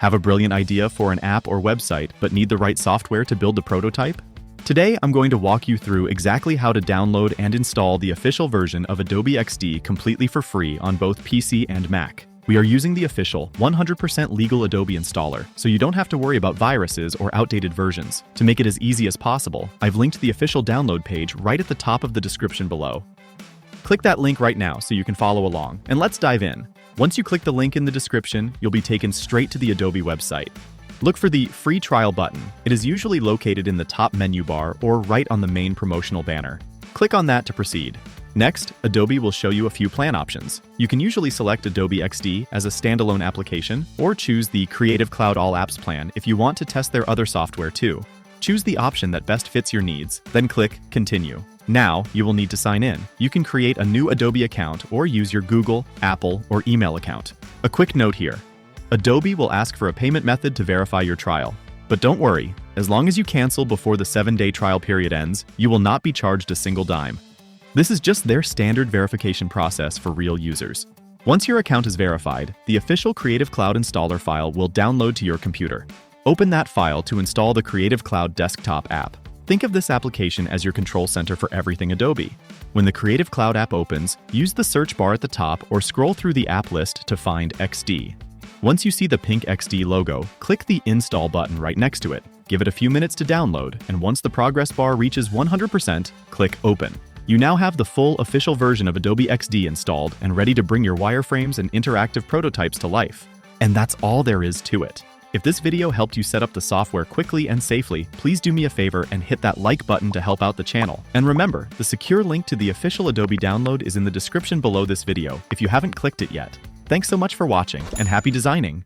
Have a brilliant idea for an app or website but need the right software to build the prototype? Today, I'm going to walk you through exactly how to download and install the official version of Adobe XD completely for free on both PC and Mac. We are using the official, 100% legal Adobe installer, so you don't have to worry about viruses or outdated versions. To make it as easy as possible, I've linked the official download page right at the top of the description below. Click that link right now so you can follow along, and let's dive in. Once you click the link in the description, you'll be taken straight to the Adobe website. Look for the free trial button. It is usually located in the top menu bar or right on the main promotional banner. Click on that to proceed. Next, Adobe will show you a few plan options. You can usually select Adobe XD as a standalone application or choose the Creative Cloud All Apps plan if you want to test their other software too. Choose the option that best fits your needs, then click Continue. Now, you will need to sign in. You can create a new Adobe account or use your Google, Apple, or email account. A quick note here. Adobe will ask for a payment method to verify your trial. But don't worry, as long as you cancel before the 7-day trial period ends, you will not be charged a single dime. This is just their standard verification process for real users. Once your account is verified, the official Creative Cloud installer file will download to your computer. Open that file to install the Creative Cloud desktop app. Think of this application as your control center for everything Adobe. When the Creative Cloud app opens, use the search bar at the top or scroll through the app list to find XD. Once you see the pink XD logo, click the Install button right next to it. Give it a few minutes to download, and once the progress bar reaches 100%, click Open. You now have the full official version of Adobe XD installed and ready to bring your wireframes and interactive prototypes to life. And that's all there is to it. If this video helped you set up the software quickly and safely, please do me a favor and hit that like button to help out the channel. And remember, the secure link to the official Adobe download is in the description below this video if you haven't clicked it yet. Thanks so much for watching, and happy designing!